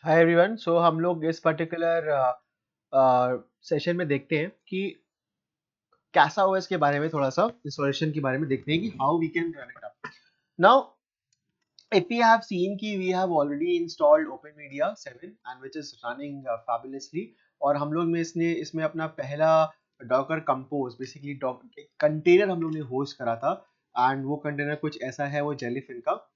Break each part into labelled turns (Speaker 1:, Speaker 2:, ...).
Speaker 1: Hi everyone. सो हम लोग इस पर्टिकुलर सेशन में देखते हैं कि कैसा ओएस के बारे में, थोड़ा सा इंस्टॉलेशन के बारे में देखते हैं कि how we can run it up now. if we have seen कि we have already installed OpenMedia 7 and which is running fabulously, और हम लोग में इसमें अपना पहला डॉकर कंपोज बेसिकली कंटेनर हम लोग ने होस्ट करा था। एंड वो कंटेनर कुछ ऐसा है, वो जेलीफिन का।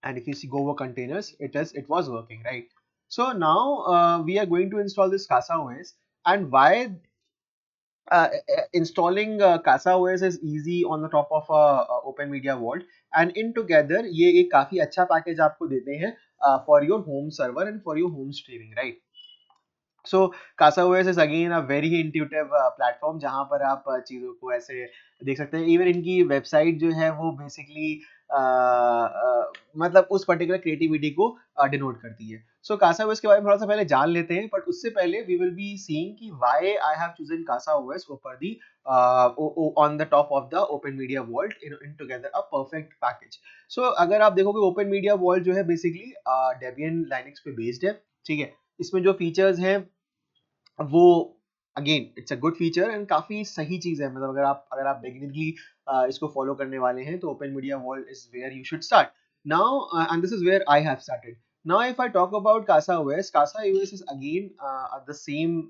Speaker 1: and if you see Go containers, it was working, right? So now we are going to install this Casa OS. And why installing Casa OS is easy on the top of Open Media Vault, and in together ये एक काफी अच्छा package आपको देते हैं for your home server and for your home streaming, right? So Casa OS is again a very intuitive platform जहां पर आप चीजों को ऐसे देख सकते हैं। इवन इनकी वेबसाइट जो है वो बेसिकली मतलब उस पर्टिकुलर क्रिएटिविटी को डिनोट करती है। सो कासा ओएस के बारे में थोड़ा सा पहले जान लेते हैं, बट उससे पहले वी विल बी सीइंग कि why I have chosen Casa OS for the on the top of the Open Media Vault in together a perfect package. So अगर आप देखोगे ओपन मीडिया वॉल्ट जो है बेसिकली डेबियन लाइनक्स पे based है, ठीक है। इसमें जो फीचर्स हैं वो again it's a good feature and काफी सही चीज है। मतलब अगर आप बिगिनरली इसको फॉलो करने वाले हैं तो open media world is where you should start now, and this is where I have started now. If I talk about Casa OS is again the same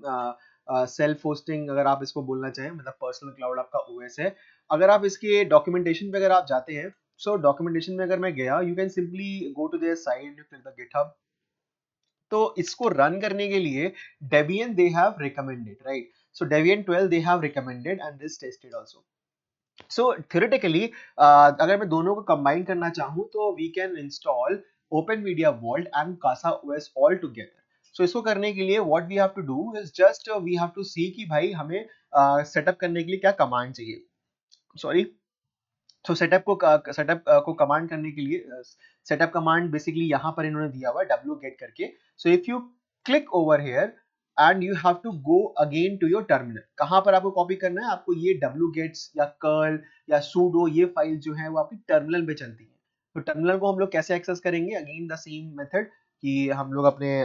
Speaker 1: self hosting, अगर आप इसको बोलना चाहें, मतलब पर्सनल क्लाउड आपका OS है। अगर आप इसके डॉक्यूमेंटेशन पे अगर आप जाते हैं, सो डॉक्यूमेंटेशन में अगर मैं गया, you can simply go to their site, you click the GitHub. तो इसको रन करने के लिए Debian they have recommended, right? So Debian 12 they have recommended and this tested also. So theoretically अगर मैं दोनों को कंबाइन करना चाहूँ तो we can install Open Media Vault and Casa OS all together. So इसको करने के लिए what we have to do is just we have to see कि भाई हमें सेटअप करने के लिए क्या कमांड चाहिए। सॉरी, तो सेटअप को कमांड करने के लिए सेटअप कमांड बेसिकली यहाँ पर इन्होंने दिया हुआ है wget करके। So if you click over here and you have to go again to your terminal, कहाँ पर आपको कॉपी करना है, आपको ये wgets या कर्ल या sudo ये फाइल जो है वो आपकी टर्मिनल पे चलती है। तो टर्मिनल को हम लोग कैसे एक्सेस करेंगे, अगेन द सेम मेथड कि हम लोग अपने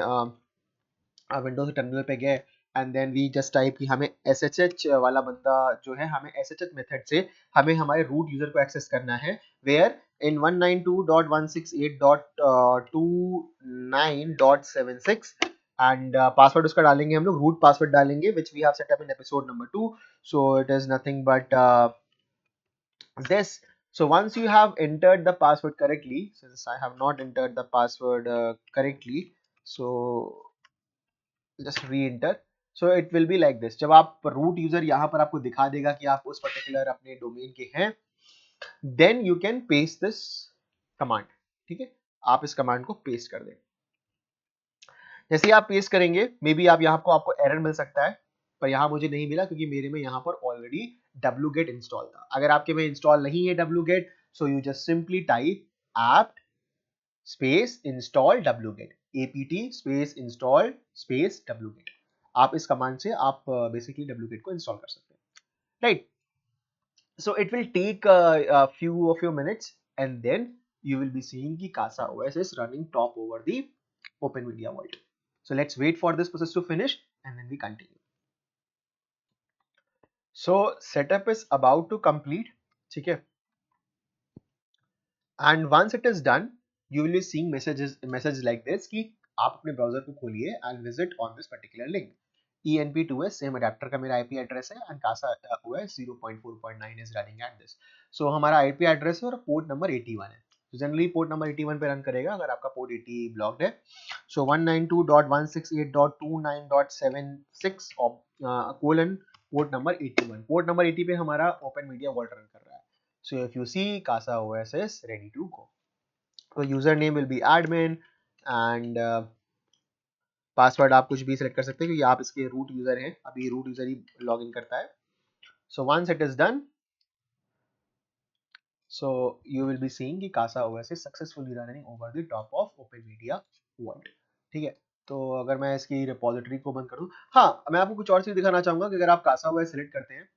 Speaker 1: विंडोज टर्मिनल पे गए and then we just type कि हमें SSH वाला बंदा जो है, हमें SSH मेथड से हमें हमारे रूट यूजर को एक्सेस करना है, वेयर इन 192.168.29.76 एंड पासवर्ड उसका डालेंगे, हम लोग रूट पासवर्ड डालेंगे which we have set up in episode number 2। So it is nothing but this. So once you have entered the password correctly, since I have not entered the password correctly, so just re-enter. So it will be like this, जब आप root user यहाँ पर आपको दिखा देगा कि आप उस particular अपने डोमेन के हैं, then you can paste this command, ठीक है। आप इस कमांड को पेस्ट कर दें। जैसे ही आप पेस्ट करेंगे, मे बी आप यहाँ को आपको एरर मिल सकता है, पर यहाँ मुझे नहीं मिला क्योंकि मेरे में यहाँ पर ऑलरेडी wget इंस्टॉल था। अगर आपके में इंस्टॉल नहीं है wget, so you just simply type apt space install wget, apt space install space wget। आप इस कमांड से आप बेसिकली wget को इंस्टॉल कर सकते हैं, right. So it will take a few of your minutes and then you will be seeing कि Casa OS is running top over the Open Media Vault. So let's wait for this process to finish and then we continue. So setup is about to complete, ठीक है। And once it is done, you will be seeing messages like this कि आप अपने browser को खोलिए and visit on this particular link. ENP2S same adapter का मेरा IP address है and Casa OS 0.4.9 is running at this. So हमारा IP address है और पोर्ट नंबर 81 है। तो जनरली पोर्ट नंबर 81 पे रन करेगा अगर आपका पोर्ट 80 ब्लॉक्ड है। सो 192.168.29.76 colon port number 81, port number 80 पे हमारा ओपन मीडिया वॉल्ट रन कर रहा है। So if you see, Casa OS is ready to go. So username will be admin and password आप कुछ भी सिलेक्ट कर सकते हैं क्योंकि आप इसके रूट यूजर हैं, अभी रूट यूजर ही लॉग इन करता है। So once it is done, so you will be seeing कि Casa OS is successfully running over the top of Open Media Vault, ठीक है। तो अगर मैं इसकी रिपोजिटरी को बंद कर दूं, हाँ मैं आपको कुछ और चीज दिखाना चाहूंगा कि अगर आप Casa OS सिलेक्ट करते हैं,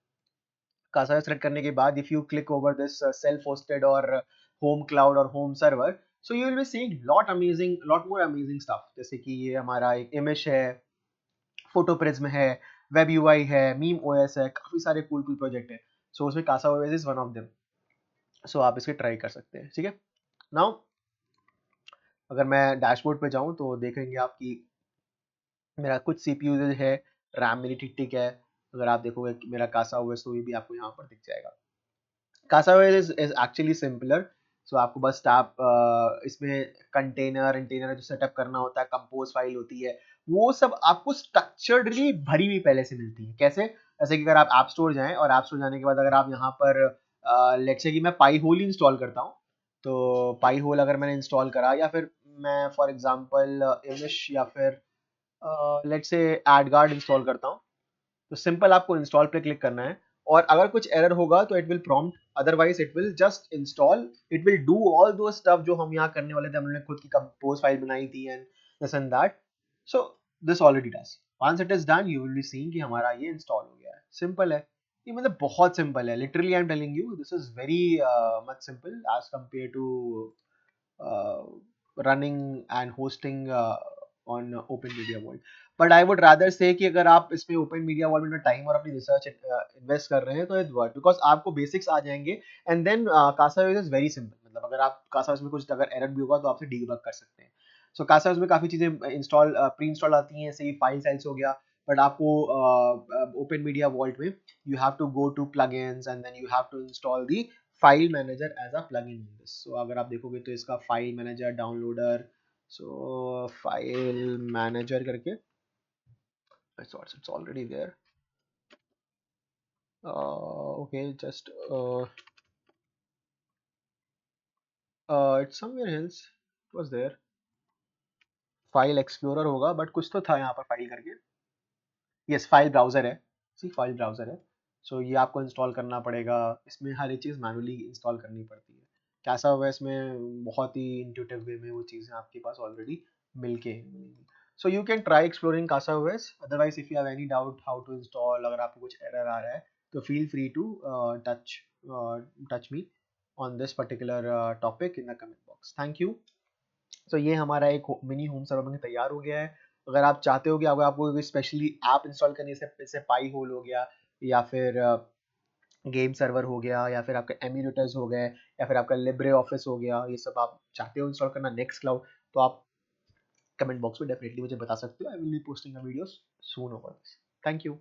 Speaker 1: Casa OS सेलेक्ट करने के बाद if you click over this self hosted और होम क्लाउड और home server, so you will be seeing lot more amazing stuff, जैसे कि ये हमारा एक इमेज है, फोटो प्रिज्म है, वेब यूआई है, मीम ओएस है, काफी सारे कूल कूल प्रोजेक्ट है। सो उसमें Casa OS is one of them. So आप इसके ट्राई कर सकते हैं, ठीक है। नाउ अगर मैं डैशबोर्ड पे जाऊं तो देखेंगे आप कि मेरा कुछ सीपीयू है, रैम मेरी ठीक ठीक है। अगर आप देखोगे कि मेरा कासा ओएस तो ये भी आपको यहाँ पर दिख जाएगा। Casa OS is actually simpler. So आपको बस आप इसमें कंटेनर इंटेनर जो सेटअप करना होता है, कंपोज फाइल होती है, वो सब आपको स्ट्रक्चर्डली भरी हुई पहले से मिलती है। कैसे? जैसे कि अगर आप ऐप स्टोर जाएं और ऐप स्टोर जाने के बाद अगर आप यहाँ पर लेट्स से कि मैं पाई होल इंस्टॉल करता हूँ, तो पाई होल अगर मैंने इंस्टॉल करा, या फिर मैं फॉर एग्जांपल इमिश या फिर लेट्स से एडगार्ड इंस्टॉल करता हूँ, तो सिंपल आपको इंस्टॉल पे क्लिक करना है, और अगर कुछ एरर होगा तो it will prompt, otherwise it will just install, it will do all दो स्टफ जो हम यहाँ करने वाले थे। हमने खुद की कंपोज फाइल बनाई थी and this and that. So this already does, once it is done you will be seeing कि हमारा ये इंस्टॉल हो गया है। सिंपल है ये, मतलब बहुत सिंपल है, literally I am telling you this is very much simple as compare to running and hosting on open media world. But I would rather say कि अगर आप इसमें open media world में टाइम और अपनी रिसर्च इन्वेस्ट कर रहे हैं तो इट वर्क, बिकॉज आपको बेसिक्स आ जाएंगे। And then CasaOS is very simple, मतलब अगर आप कासावेज में कुछ अगर एरर भी होगा तो आपसे डीबग कर सकते हैं। सो कासावेज में काफी चीजें इंस्टॉल प्री इंस्टॉल आती हैं, जैसे फाइल साइज हो गया। बट आपको ओपन मीडिया वॉल्ट में you have to go to plugins and then you have to install the file manager as a plugin in this. So अगर आप देखोगे तो इसका file manager downloader, so file manager करके it's already there. Okay, just it's somewhere else, it was there, file explorer होगा, but कुछ तो था यहाँ पर फाइल करके। यस, फाइल ब्राउजर है, सी फाइल ब्राउजर है। सो ये आपको इंस्टॉल करना पड़ेगा, इसमें हर एक चीज़ मैनुअली इंस्टॉल करनी पड़ती है। कैसा हुआ इसमें बहुत ही इंट्यूटिव वे में वो चीज़ें आपके पास ऑलरेडी मिलके मिलेंगी। So you can try exploring Casa OS, otherwise if you have any doubt how to install, अगर आपको कुछ एरर आ रहा है तो feel free to touch touch me on this particular topic in the comment box. Thank you. तो ये हमारा एक मिनी होम सर्वर बनके तैयार हो गया है। अगर आप चाहते हो कि अगर आपको कोई स्पेशली ऐप इंस्टॉल करनी है, जैसे पाई होल हो गया, या फिर गेम सर्वर हो गया, या फिर आपका एम्यूलेटर्स हो गए, या फिर आपका लिब्रे ऑफिस हो गया, ये सब आप चाहते हो इंस्टॉल करना नेक्स्ट क्लाउड, तो आप कमेंट बॉक्स में डेफिनेटली मुझे बता सकते हो। I will be posting a videos soon over this. Thank you.